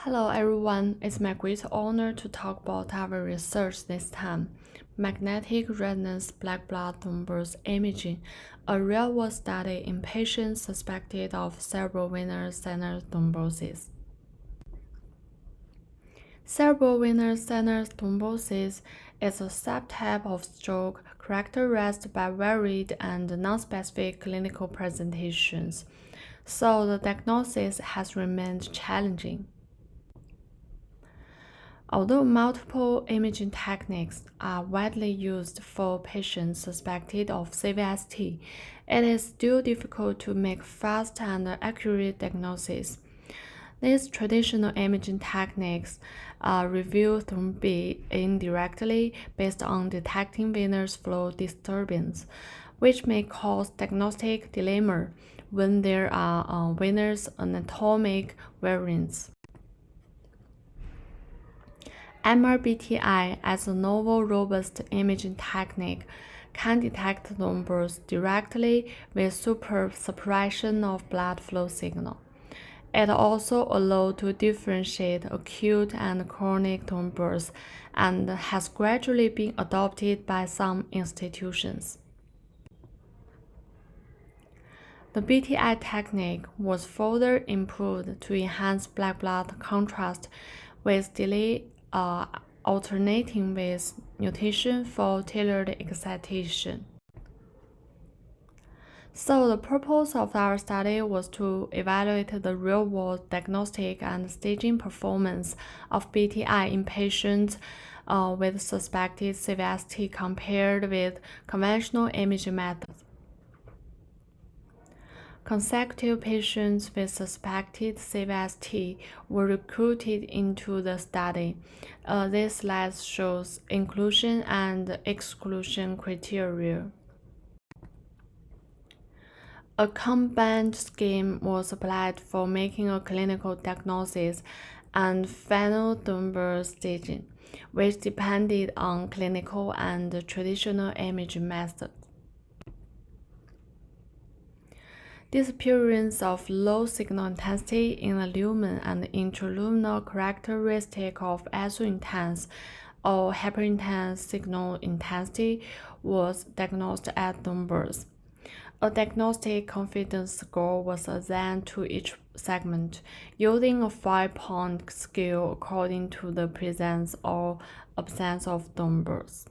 Hello everyone, it's my great honor to talk about our research this time. Magnetic resonance black blood thrombus imaging, a real-world study in patients suspected of cerebral venous sinus thrombosis. Cerebral venous sinus thrombosis is a subtype of stroke characterized by varied and nonspecific clinical presentations, so the diagnosis has remained challenging. Although multiple imaging techniques are widely used for patients suspected of CVST, it is still difficult to make fast and accurate diagnosis. These traditional imaging techniques reveal thrombi indirectly based on detecting venous flow disturbance, which may cause diagnostic dilemma when there are venous anatomic variants. MRBTI, as a novel robust imaging technique, can detect thrombus directly with superb suppression of blood flow signal. It also allows to differentiate acute and chronic thrombus and has gradually been adopted by some institutions. The BTI technique was further improved to enhance black blood contrast with delay alternating with mutation for tailored excitation. So the purpose of our study was to evaluate the real-world diagnostic and staging performance of BTI in patients with suspected CVST compared with conventional imaging methods. Consecutive patients with suspected CVST were recruited into the study. This slide shows inclusion and exclusion criteria. A combined scheme was applied for making a clinical diagnosis and final thrombus staging, which depended on clinical and traditional imaging methods. Disappearance of low signal intensity in the lumen and intraluminal characteristic of isointense or hyperintense signal intensity was diagnosed at thrombus. A diagnostic confidence score was assigned to each segment using a 5-point scale according to the presence or absence of thrombus.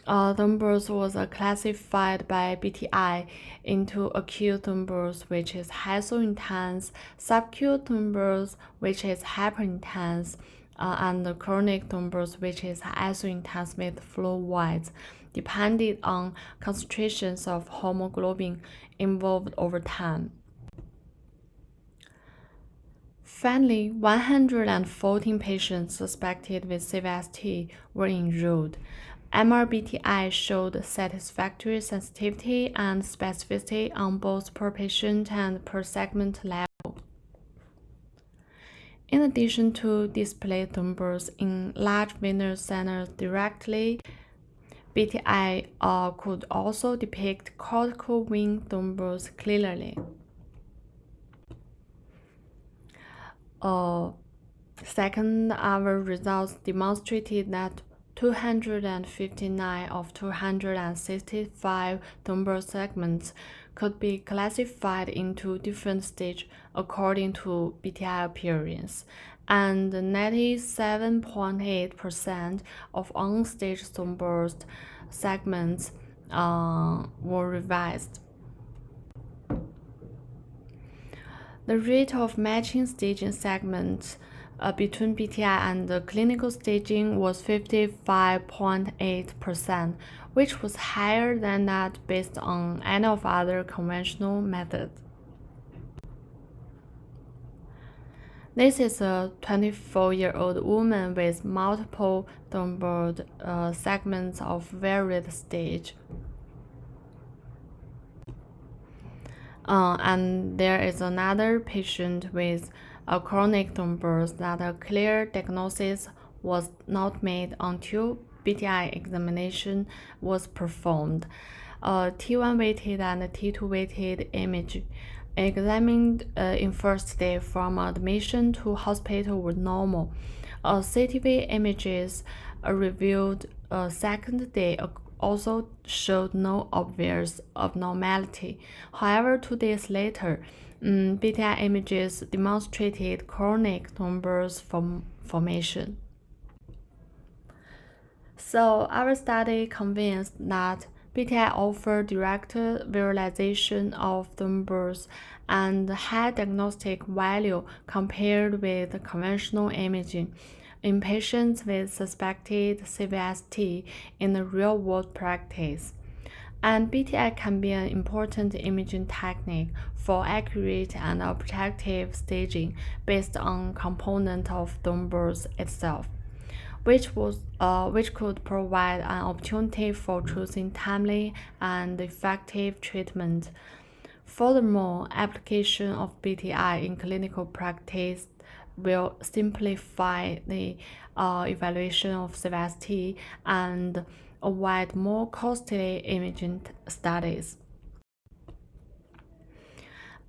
Thrombus was classified by BTI into acute thrombus, which is isointense, subacute thrombus, which is hyperintense, and chronic thrombus, which is isointense with flow wide, depending on concentrations of hemoglobin involved over time. Finally, 114 patients suspected with CVST were enrolled. MRBTI showed satisfactory sensitivity and specificity on both per patient and per segment level. In addition to display thrombus in large venous centers directly, BTI could also depict cortical vein thrombus clearly. Second, our results demonstrated that 259 of 265 thrombus segments could be classified into different stages according to BTI appearance, and 97.8% of unstaged thrombus segments were revised. The rate of matching staging segments between BTI and the clinical staging was 55.8%, which was higher than that based on any of other conventional methods. This is a 24-year-old woman with multiple thrombus segments of varied stage. And there is another patient with a chronic thrombus that a clear diagnosis was not made until BTI examination was performed. A T1 weighted and T2 weighted examined in first day from admission to hospital were normal. CTV images reviewed second day also showed no obvious abnormality. However, 2 days later, BTI images demonstrated chronic thrombus formation. So our study convinced that BTI offered direct visualization of thrombus and high diagnostic value compared with conventional imaging in patients with suspected CVST in the real-world practice. And BTI can be an important imaging technique for accurate and objective staging based on component of thrombus itself, which could provide an opportunity for choosing timely and effective treatment. Furthermore, application of BTI in clinical practice will simplify the evaluation of CVST and avoid more costly imaging studies.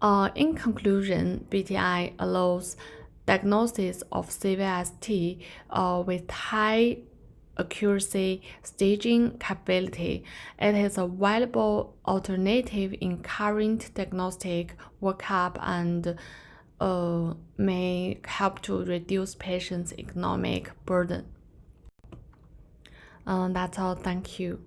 In conclusion, BTI allows diagnosis of CVST with high accuracy staging capability. It is a valuable alternative in current diagnostic workup and may help to reduce patients' economic burden. That's all. Thank you.